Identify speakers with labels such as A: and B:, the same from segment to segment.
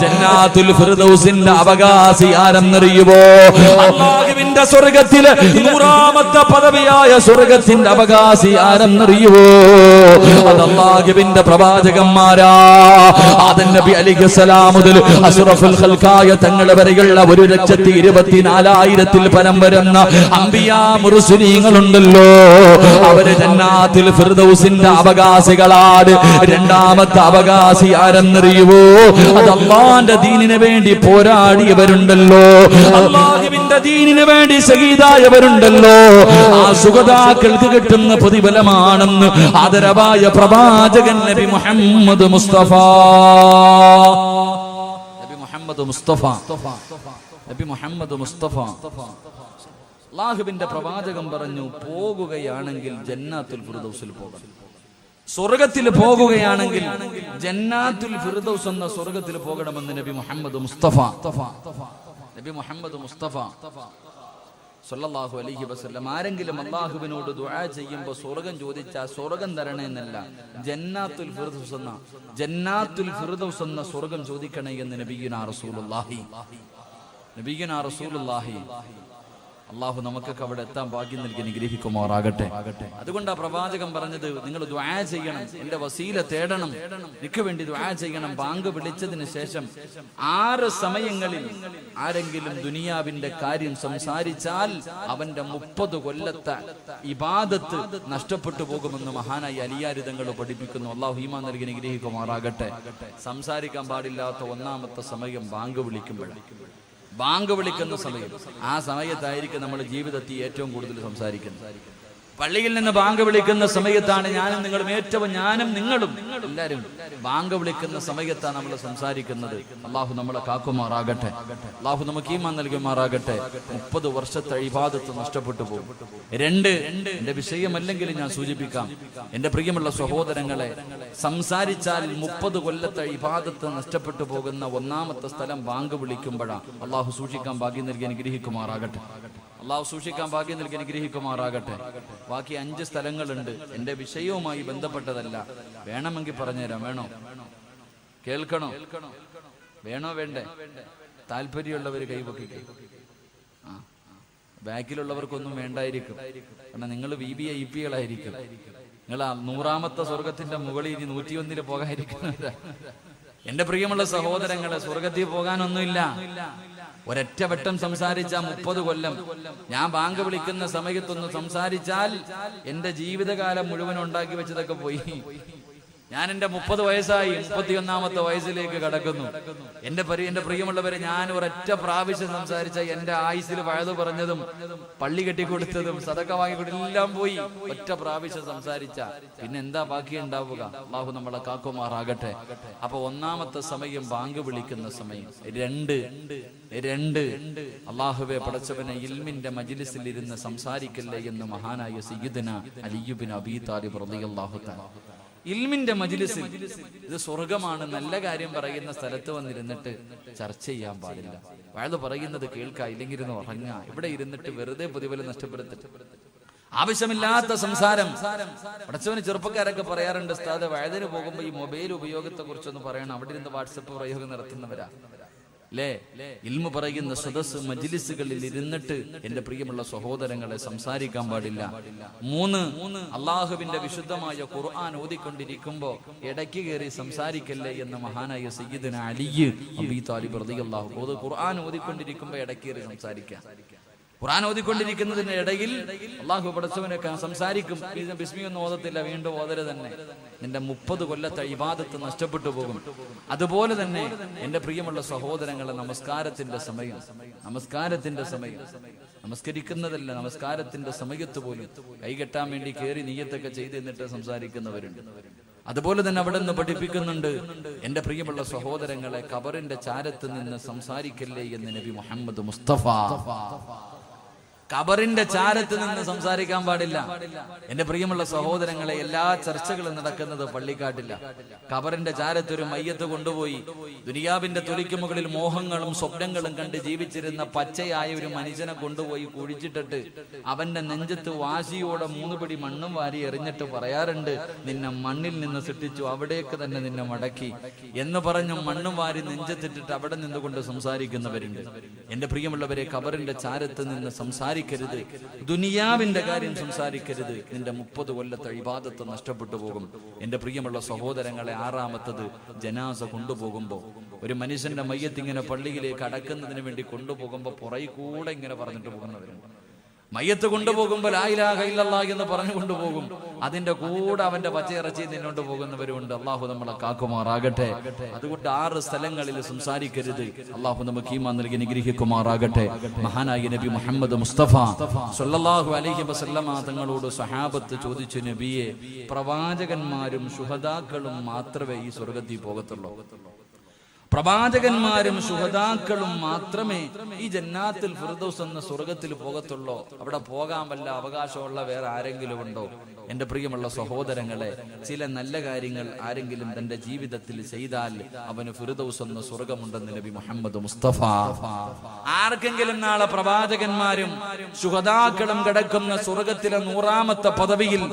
A: ജന്നാത്തുൽ ഫിർദൗസിന്റെ അവകാശി ആരെന്നറിയുമോ? അല്ലാഹുവിന്റെ സ്വർഗ്ഗത്തിലെ 100ാമത്തെ പദവിയായ സ്വർഗ്ഗത്തിന്റെ അവകാശി ആരെന്നറിയുമോ? അത് അല്ലാഹുവിന്റെ പ്രവാചകന്മാരാ. ആദം നബി അലൈഹിസ്സലാം മുതൽ അഷ്റഫുൽ ഖൽഖായ തങ്ങളെ വരെയുള്ള 1,24,000 പരം വരുന്ന അംബിയാ മുർസലീങ്ങളുണ്ടല്ലോ. അവര് ജന്നാത്തുൽ ഫിർദൗസിന്റെ അവകാശികളാണ്. രണ്ടാമത്തെ അവകാശി ആരെന്നറിയുമോ? അത് അല്ലാഹുവിന്റെ ദീനിന് വേണ്ടി പോരാടിയവരുണ്ടല്ലോ, അല്ലാഹുവിന്റെ ദീനിന് വേണ്ടി ശഹീദായവരുണ്ടല്ലോ. ആ സുഗതാക്കൾക്ക് കിട്ടുന്ന പ്രതിഫലമാണെന്ന് ആദരവായ പ്രവാചകൻ നബി മുഹമ്മദ് മുസ്തഫ. നബി മുഹമ്മദ് മുസ്തഫ, നബി മുഹമ്മദ് മുസ്തഫ. അല്ലാഹുവിന്റെ പ്രവാചകൻ പറഞ്ഞു, പോകുകയാണെങ്കിൽ ജന്നാത്തുൽ ഫിർദൗസിൽ പോകണം. സ്വർഗത്തിൽ പോകുകയാണെങ്കിൽ ജന്നാത്തുൽ ഫിർദൗസ് എന്ന സ്വർഗത്തിൽ പോകണമെന്ന് നബി മുഹമ്മദ് മുസ്തഫ. നബി മുഹമ്മദ് മുസ്തഫ സല്ലല്ലാഹു അലൈഹി വസല്ലം. ആരെങ്കിലും അല്ലാഹുവിനോട് ദുആ ചെയ്യുമ്പോൾ സ്വർഗം ചോദിച്ചാൽ സ്വർഗം തരണേ എന്നല്ല, ജന്നാത്തുൽ ഫിർദൗസ് എന്ന സ്വർഗം ചോദിക്കണേ എന്ന് നബിയുനാ റസൂലുള്ളാഹി. അള്ളാഹു നമുക്കൊക്കെ അവിടെ എത്താൻ ഭാഗ്യം നൽകി അനുഗ്രഹിക്കുമാറാകട്ടെ. അതുകൊണ്ടാ പ്രവാചകൻ പറഞ്ഞത്, നിങ്ങൾ ദുആ ചെയ്യണം, എന്റെ വസീല തേടണം, എനിക്ക് വേണ്ടി ദുആ ചെയ്യണം. ബാങ്ക് വിളിച്ചതിന് ശേഷം 6 സമയങ്ങളിൽ ആരെങ്കിലും ദുനിയാവിന്റെ കാര്യം സംസാരിച്ചാൽ അവന്റെ 30 കൊല്ലത്തെ ഇബാദത്ത് നഷ്ടപ്പെട്ടു പോകുമെന്ന് മഹാനായി അലിയാർ തങ്ങൾ പഠിപ്പിക്കുന്നു. അള്ളാഹു ഈമാൻ നൽകി അനുഗ്രഹിക്കുമാറാകട്ടെ. സംസാരിക്കാൻ പാടില്ലാത്ത 1ാമത്തെ സമയം ബാങ്ക് വിളിക്കുമ്പോഴാണ്. ബാങ്ക് വിളിക്കുന്ന സമയം, ആ സമയത്തായിരിക്കും നമ്മൾ ജീവിതത്തിൽ ഏറ്റവും കൂടുതൽ സംസാരിക്കുന്നത്. പള്ളിയിൽ നിന്ന് ബാങ്ക് വിളിക്കുന്ന സമയത്താണ് ഞാനും നിങ്ങളും എല്ലാവരും ബാങ്ക് വിളിക്കുന്ന സമയത്താണ് നമ്മൾ സംസാരിക്കുന്നത്. അള്ളാഹു നമ്മളെ കാക്കുമാറാകട്ടെ. അള്ളാഹു നമുക്ക് ഈമാൻ നൽകുമാറാകട്ടെ. 30 വർഷത്തെ ഇബാദത്ത് നഷ്ടപ്പെട്ടു പോകും. 2, എന്റെ വിഷയമല്ലെങ്കിൽ ഞാൻ സൂചിപ്പിക്കാം. എന്റെ പ്രിയമുള്ള സഹോദരങ്ങളെ, സംസാരിച്ചാൽ 30 കൊല്ലത്തെ ഇബാദത്ത് നഷ്ടപ്പെട്ടു പോകുന്ന 1ാമത്തെ സ്ഥലം ബാങ്ക് വിളിക്കുമ്പോഴാണ്. അള്ളാഹു സൂക്ഷിക്കാൻ ഭാഗ്യം നൽകി അനുഗ്രഹിക്കുമാറാകട്ടെ. അള്ളാഹു സൂക്ഷിക്കാൻ ഭാഗ്യം നൽകി അനുഗ്രഹിക്കുമാറാകട്ടെ. ബാക്കി 5 സ്ഥലങ്ങളുണ്ട്. എന്റെ വിഷയവുമായി ബന്ധപ്പെട്ടതല്ല. വേണമെങ്കിൽ പറഞ്ഞുതരാം. വേണോ? കേൾക്കണോ? വേണോ വേണ്ടേ? താല്പര്യമുള്ളവർ കൈപൊക്കിക്കേ. ബാക്കിലുള്ളവർക്കൊന്നും വേണ്ടായിരിക്കും. കാരണം നിങ്ങൾ VVIPകളായിരിക്കും. നിങ്ങൾ 100ാമത്തെ സ്വർഗത്തിന്റെ മുകളിൽ 101 പോകാതിരിക്കുന്നവരാ. എന്റെ പ്രിയമുള്ള സഹോദരങ്ങളെ, സ്വർഗത്തിൽ പോകാനൊന്നുമില്ല. ഒരൊറ്റ വട്ടം സംസാരിച്ച 30 കൊല്ലം. ഞാൻ ബാങ്ക് വിളിക്കുന്ന സമയത്തൊന്ന് സംസാരിച്ചാൽ എന്റെ ജീവിതകാലം മുഴുവൻ ഉണ്ടാക്കി വെച്ചതൊക്കെ പോയി. ഞാൻ എന്റെ 30 വയസ്സായി, 31ാമത്തെ വയസ്സിലേക്ക് കടക്കുന്നു. എന്റെ പ്രിയമുള്ളവരെ, ഞാൻ ഒരൊറ്റ പ്രാവശ്യം സംസാരിച്ച എന്റെ ആയുസ്സിൽ വഴുതു പറഞ്ഞതും പള്ളി കെട്ടിക്കൊടുത്തതും സദക്ക വാങ്ങിക്കൊടുത്തതും എല്ലാം പോയി. ഒറ്റ പ്രാവശ്യം സംസാരിച്ച പിന്നെ എന്താ ബാക്കി ഉണ്ടാവുക? അള്ളാഹു നമ്മളെ കാക്കുമാറാകട്ടെ. അപ്പൊ 1ാമത്തെ സമയം ബാങ്ക് വിളിക്കുന്ന സമയം. 2 അള്ളാഹുവെ പടച്ചവനെ, ഇൽമിന്റെ മജ്ലിസിൽ ഇരുന്ന് സംസാരിക്കല്ലേ എന്ന് മഹാനായ സയ്യിദുന അലി ഇബ്നു അബീ താലിബ് റളിയല്ലാഹു തആല. ഇൽമിന്റെ മജ്ലിസിൽ, ഇത് സ്വർഗമാണ്, നല്ല കാര്യം പറയുന്ന സ്ഥലത്ത് വന്നിരുന്നിട്ട് ചർച്ച ചെയ്യാൻ പാടില്ല. വയത് പറയുന്നത് കേൾക്കുക, ഇല്ലെങ്കിൽ ഇരുന്ന് ഉറങ്ങുക. ഇവിടെ ഇരുന്നിട്ട് വെറുതെ പ്രതിഫലം നഷ്ടപ്പെടുത്തിട്ട് ആവശ്യമില്ലാത്ത സംസാരം. പടച്ചവന് ചെറുപ്പക്കാരൊക്കെ പറയാറുണ്ട്, ഉസ്താദ് വയതിന് പോകുമ്പോ ഈ മൊബൈൽ ഉപയോഗത്തെ കുറിച്ചൊന്ന് പറയണം. അവിടെ ഇരുന്ന് വാട്സപ്പ് പ്രയോഗം നടത്തുന്നവരാ അല്ലേ? ഇൽമു പറയുന്ന സദസ് മജ്ലിസുകളിൽ ഇരുന്നിട്ട് എന്റെ പ്രിയമുള്ള സഹോദരങ്ങളെ സംസാരിക്കാൻ പാടില്ല. 3 അള്ളാഹുവിന്റെ വിശുദ്ധമായ ഖുർആൻ ഓതിക്കൊണ്ടിരിക്കുമ്പോ ഇടയ്ക്ക് കയറി സംസാരിക്കല്ലേ എന്ന് മഹാനായ സയ്യിദുന അലി അബീ താലിബ് റളിയല്ലാഹു അൻഹു. ഖുർആൻ ഓതിക്കൊണ്ടിരിക്കുമ്പോ ഇടയ്ക്ക് കയറി സംസാരിക്കുക. ഖുർആൻ ഓതിക്കൊണ്ടിരിക്കുന്നതിന്റെ ഇടയിൽ അള്ളാഹു പടച്ചവനൊക്കെ സംസാരിക്കും. ബിസ്മി ഒന്നും ഓതത്തില്ല, വീണ്ടും ഓതല് തന്നെ. നിന്റെ 30 കൊല്ലത്തെ ഇബാദത്ത് നഷ്ടപ്പെട്ടു പോകും. അതുപോലെ തന്നെ എന്റെ പ്രിയമുള്ള സഹോദരങ്ങളെ, നമസ്കാരത്തിന്റെ സമയം, നമസ്കരിക്കുന്നതല്ല, നമസ്കാരത്തിന്റെ സമയത്ത് പോലും കൈകെട്ടാൻ വേണ്ടി കയറി നിയ്യത്തൊക്കെ ചെയ്ത് എന്നിട്ട് സംസാരിക്കുന്നവരുണ്ട്. അതുപോലെ തന്നെ അവിടെ നിന്ന് പഠിപ്പിക്കുന്നുണ്ട്, എന്റെ പ്രിയമുള്ള സഹോദരങ്ങളെ, ഖബറിന്റെ ചാരത്ത് നിന്ന് സംസാരിക്കല്ലേ എന്ന് നബി മുഹമ്മദ് മുസ്തഫ. ഖബറിന്റെ ചാരത്ത് നിന്ന് സംസാരിക്കാൻ പാടില്ല. എന്റെ പ്രിയമുള്ള സഹോദരങ്ങളെ, എല്ലാ ചർച്ചകളും നടക്കുന്നത് പള്ളിക്കാട്ടില്ല. ഖബറിന്റെ ചാരത്ത് ഒരു മയ്യത്ത് കൊണ്ടുപോയി ദുനിയാവിന്റെ തൊലിക്ക് മുകളിൽ മോഹങ്ങളും സ്വപ്നങ്ങളും കണ്ട് ജീവിച്ചിരുന്ന പച്ചയായ ഒരു മനുഷ്യനെ കൊണ്ടുപോയി കുഴിച്ചിട്ടിട്ട് അവന്റെ നെഞ്ചത്ത് വാശിയോടെ 3 പിടി മണ്ണും വാരി എറിഞ്ഞിട്ട് പറയാറുണ്ട്, നിന്നെ മണ്ണിൽ നിന്ന് സൃഷ്ടിച്ചു, അവിടേക്ക് തന്നെ നിന്നെ മടക്കി എന്ന് പറഞ്ഞു മണ്ണും വാരി നെഞ്ചത്തിട്ടിട്ട് അവിടെ നിന്നുകൊണ്ട് സംസാരിക്കുന്നവരുണ്ട്. എന്റെ പ്രിയമുള്ളവരെ, ഖബറിന്റെ ചാരത്ത് നിന്ന് സംസാരിക്കരുത്, ദുനിയാവിന്റെ കാര്യം സംസാരിക്കരുത്. നിന്റെ 30 കൊല്ലത്തെ ഇബാദത്ത് നഷ്ടപ്പെട്ടു പോകും. എന്റെ പ്രിയമുള്ള സഹോദരങ്ങളെ, 6ാമത്തത് ജനാസ കൊണ്ടുപോകുമ്പോ ഒരു മനുഷ്യന്റെ മയ്യത്ത് ഇങ്ങനെ പള്ളിയിലേക്ക് അടക്കുന്നതിന് വേണ്ടി കൊണ്ടുപോകുമ്പോ പുറകെ കൂടെ ഇങ്ങനെ പറഞ്ഞിട്ട് പോകുന്നവരുണ്ട്. മയ്യത്ത് കൊണ്ടുപോകുമ്പോൾ ലാ ഇലാഹ ഇല്ലല്ലാഹ് എന്ന് പറഞ്ഞു കൊണ്ടുപോകും. അതിന്റെ കൂടെ അവന്റെ പച്ചയിറച്ചി നിന്നോണ്ട് പോകുന്നവരുണ്ട്. അള്ളാഹു നമ്മളെ കാക്കുമാറാകട്ടെ. അതുകൊണ്ട് 6 സ്ഥലങ്ങളിൽ സംസാരിക്കരുത്. അള്ളാഹു നമുക്ക് ഈമാൻ നൽകി അനുഗ്രഹിക്കുമാറാകട്ടെ. മഹാനായ നബി മുഹമ്മദ് മുസ്തഫ സ്വല്ലല്ലാഹു അലൈഹി വസല്ലമ തങ്ങളോട് സ്വഹാബത്ത് ചോദിച്ചു, നബിയെ, പ്രവാചകന്മാരും ശുഹദാക്കളും മാത്രമേ ഈ സ്വർഗത്തിൽ പോകത്തുള്ളൂ? പ്രവാചകന്മാരും ശുഹദാക്കളും മാത്രമേ ഈ ജന്നാത്തുൽ ഫിർദൗസ് എന്ന സ്വർഗത്തിൽ പോകത്തുള്ളൂ? അവിടെ പോകാൻ വല്ല അവകാശമുള്ള വേറെ ആരെങ്കിലും ഉണ്ടോ? എന്റെ പ്രിയമുള്ള സഹോദരങ്ങളെ, ചില നല്ല കാര്യങ്ങൾ ആരെങ്കിലും തന്റെ ജീവിതത്തിൽ ചെയ്താൽ അവന് ഫിർദൗസ് എന്ന സ്വർഗമുണ്ടെന്ന് നബി മുഹമ്മദ് മുസ്തഫ. ആർക്കെങ്കിലും നാളെ പ്രവാചകന്മാരും ശുഹദാക്കളും കിടക്കുന്ന സ്വർഗത്തിലെ 100ാമത്തെ പദവിയിൽ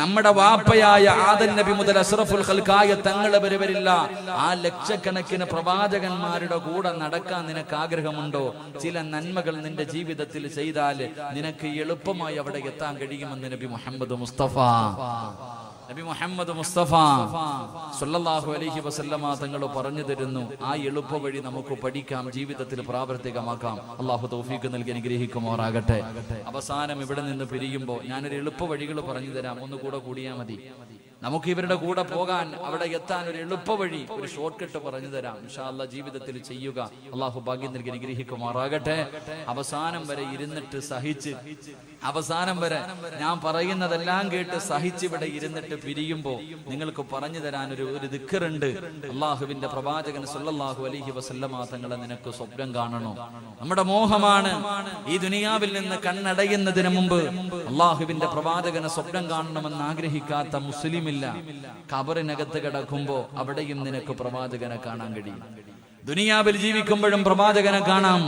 A: നമ്മുടെ വാപ്പയായ ആദം നബി മുതൽ അഷ്റഫുൽ ഖൽഖായ തങ്ങളെ വരില്ല. ആ ലക്ഷക്കണക്കിന് പ്രവാചകന്മാരുടെ കൂടെ നടക്കാൻ നിനക്ക് ആഗ്രഹമുണ്ടോ? ചില നന്മകൾ നിന്റെ ജീവിതത്തിൽ ചെയ്താൽ നിനക്ക് എളുപ്പമായി അവിടെ എത്താൻ കഴിയുമെന്ന് നബി മുഹമ്മദ് മുസ്തഫ സ്വല്ലല്ലാഹു അലൈഹി വസല്ലമ തങ്ങൾ പറഞ്ഞു തരുന്നു. ആ എളുപ്പ വഴി നമുക്ക് പഠിക്കാം, ജീവിതത്തിൽ പ്രാവർത്തികമാക്കാം. അള്ളാഹു തൗഫീഖ് നൽകി അനുഗ്രഹിക്കുമാറാകട്ടെ. അവസാനം ഇവിടെ നിന്ന് പിരിയുമ്പോൾ ഞാനൊരു എളുപ്പ വഴികൾ പറഞ്ഞു തരാം. ഒന്നുകൂടെ കൂടിയാൽ മതി. നമുക്ക് ഇവരുടെ കൂടെ പോകാൻ, അവിടെ എത്താൻ ഒരു എളുപ്പ വഴി, ഒരു ഷോർട്ട് കട്ട് പറഞ്ഞു തരാം. ഇൻഷാ അല്ലാഹ് ജീവിതത്തിൽ ചെയ്യുക. അള്ളാഹു ഭാഗ്യം നൽകി അനുഗ്രഹിക്കുമാറാകട്ടെ. അവസാനം വരെ ഇരുന്നിട്ട് സഹിച്ച്, അവസാനം വരെ ഞാൻ പറയുന്നതെല്ലാം കേട്ട് സഹിച്ച് ഇവിടെ ഇരുന്നിട്ട് പിരിയുമ്പോ നിങ്ങൾക്ക് പറഞ്ഞു തരാൻ ഒരു ദിക്റുണ്ട്. അള്ളാഹുവിന്റെ പ്രവാചകൻ സ്വല്ലല്ലാഹു അലൈഹി വസല്ലമ തങ്ങളെ നിനക്ക് സ്വപ്നം കാണണോ? നമ്മുടെ മോഹമാണ് ഈ ദുനിയാവിൽ നിന്ന് കണ്ണടയുന്നതിന് മുമ്പ് അള്ളാഹുവിന്റെ പ്രവാചകനെ സ്വപ്നം കാണണമെന്ന് ആഗ്രഹിക്കാത്ത മുസ്ലിം ഇല്ല. ഖബറിനകത്ത് കിടക്കുമ്പോ അവിടെയും നിനക്ക് പ്രവാചകനെ കാണാൻ കഴിയും. ദുനിയാവിൽ ജീവിക്കുമ്പോഴും പ്രവാചകനെ കാണാം,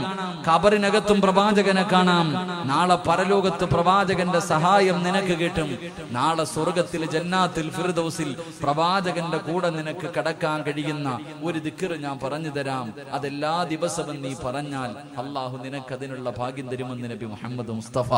A: ഖബറിനകത്തും പ്രവാചകനെ കാണാം. നാളെ പരലോകത്ത് പ്രവാചകന്റെ സഹായം നിനക്ക് കിട്ടും. നാളെ സ്വർഗത്തിൽ ജന്നാത്തുൽ ഫിർദൗസിൽ പ്രവാചകന്റെ കൂടെ നിനക്ക് കടക്കാൻ കഴിയുന്ന ഒരു ദിക്ർ ഞാൻ പറഞ്ഞു തരാം. അതെല്ലാ ദിവസവും നീ പറഞ്ഞാൽ അള്ളാഹു നിനക്ക് അതിനുള്ള ഭാഗ്യം തരുമെന്ന് നബി മുഹമ്മദ് മുസ്തഫ.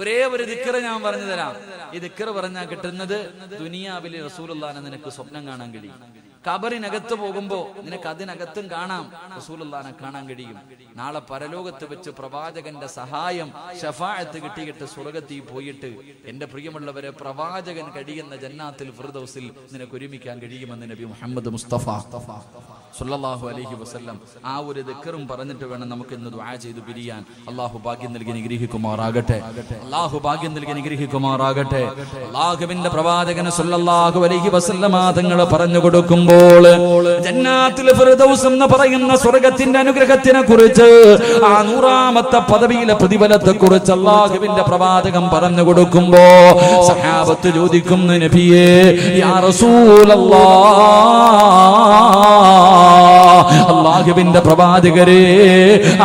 A: ഒരേ ഒരു ദിക്ർ ഞാൻ പറഞ്ഞു തരാം. ഈ ദിക്ർ പറഞ്ഞാൽ കിട്ടുന്നത് ദുനിയാവിൽ റസൂലുള്ളാഹിനെ നിനക്ക് സ്വപ്നം കാണാൻ കഴിയും. ഖബറിനകത്ത് പോകുമ്പോ നിനക്ക് അതിനകത്തും കാണാം, റസൂലുള്ളാഹിനെ കാണാൻ കഴിയും. നാളെ പരലോകത്ത് വെച്ച് പ്രവാചകന്റെ സഹായം ശഫാഅത്ത് കിട്ടിയിട്ട് സ്വർഗത്തിൽ പോയിട്ട് എന്റെ പ്രിയമുള്ളവരെ പ്രവാചകൻ കഴിയുന്ന ജന്നാത്തുൽ ഫിർദൗസിൽ നിനക്ക് ഒരുമിക്കാൻ കഴിയുമെന്ന് നബി മുഹമ്മദ് മുസ്തഫ സ്വല്ലല്ലാഹു അലൈഹി വസല്ലം. ആ ഒരു ദിക്റും പറഞ്ഞിട്ട് വേണം നമുക്ക് ഇന്ന് ദുആ ചെയ്തു പിരിയാൻ. അല്ലാഹു ഭാഗ്യം നൽകി അനുഗ്രഹിക്കുമാറാകട്ടെ. അല്ലാഹു ഭാഗ്യം നൽകി അനുഗ്രഹിക്കുമാറാകട്ടെ. അല്ലാഹുവിന്റെ പ്രവാചകൻ സ്വല്ലല്ലാഹു അലൈഹി വസല്ലം തങ്ങൾ പറഞ്ഞു കൊടുക്കുമ്പോൾ ജന്നാത്തുൽ ഫിർദൗസ് എന്ന് പറയുന്ന സ്വർഗ്ഗത്തിന്റെ അനുഗ്രഹത്തിനെ കുറിച്ച്, ആ 100ാമത്തെ പദവിയിലെ പ്രതിഫലത്തെ കുറിച്ച് അല്ലാഹുവിന്റെ പ്രവാചകൻ പറഞ്ഞു കൊടുക്കുമ്പോ സഹാബത്ത് ചോദിക്കുന്നു, നബിയേ യാ റസൂലല്ലാഹ്, അല്ലാഹുവിന്റെ പ്രവാചകരെ,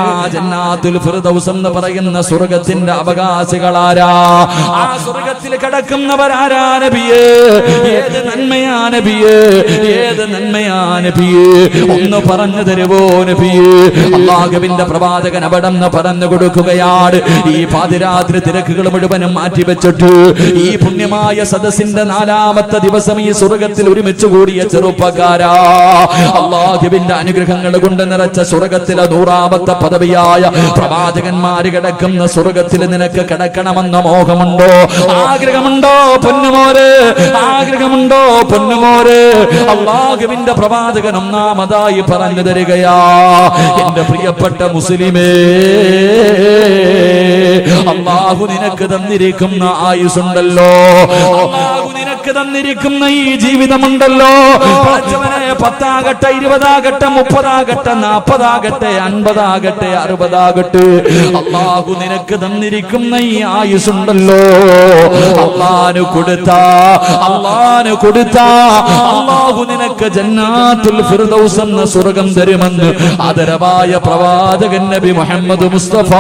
A: ആ ജന്നാത്തുൽ ഫിർദൗസ് എന്ന് പറയുന്ന സ്വർഗ്ഗത്തിന്റെ അവകാശികളാരാ? ആ സ്വർഗ്ഗത്തിൽ കിടക്കുന്നവരാരാ നബിയേ? ഏത് നന്മയാ നബിയേ? ഏത് നന്മയാ നബിയേ? ഒന്ന് പറഞ്ഞു തരുവോ നബിയേ? അല്ലാഹുവിന്റെ പ്രവാചകൻ അവിടെ നിന്ന് പറഞ്ഞു കൊടുക്കുകയാണ്. ഈ പാതിരാത്രി തിരക്കുകൾ മുഴുവനും മാറ്റിവെച്ചിട്ട് ഈ പുണ്യമായ സദസ്സിന്റെ 4ാമത്തെ ദിവസം ഈ സ്വർഗ്ഗത്തിൽ ഒരുമിച്ച് കൂടിയ ചെറുപ്പക്കാരാ, അല്ലാഹുവിന്റെ അനുഗ്രഹങ്ങൾ കൊണ്ട് നിറച്ച സ്വർഗ്ഗത്തിലെ 100ാമത്തെ പദവിയായ പ്രവാചകന്മാര് കിടക്കുന്ന സ്വർഗ്ഗത്തിൽ നിനക്ക് കിടക്കണമെന്ന മോഹമുണ്ടോ? ആഗ്രഹമുണ്ടോ പൊന്നുമോര്? ആഗ്രഹമുണ്ടോ പൊന്നുമോര്? അല്ലാഹുവിന്റെ പ്രവാചകൻ ഒന്നാമതായി പറഞ്ഞു തരികയാ, എന്റെ പ്രിയപ്പെട്ട മുസ്ലിമേ, അല്ലാഹു നിനക്ക് തന്നിരിക്കുന്ന ആയുസുണ്ടല്ലോ, അല്ലാഹു നിനക്ക് നിനക്ക് തന്നിരിക്കുന്ന ഈ ജീവിതമുണ്ടല്ലോ പടച്ചവനെ, 10 ആകട്ടെ 20 ആകട്ടെ 30 ആകട്ടെ 40 ആകട്ടെ 50 ആകട്ടെ 60 ആകട്ടെ, അല്ലാഹു നിനക്ക് തന്നിരിക്കുന്ന ഈ ആയുസ്സുണ്ടല്ലോ, അല്ലാഹു കൊടുത്ത അല്ലാഹു നിനക്ക് ജന്നാത്തുൽ ഫിർദൗസ് എന്ന സ്വർഗ്ഗം തരുമെന്ന് ആദരവായ പ്രവാചകൻ നബി മുഹമ്മദ് മുസ്തഫ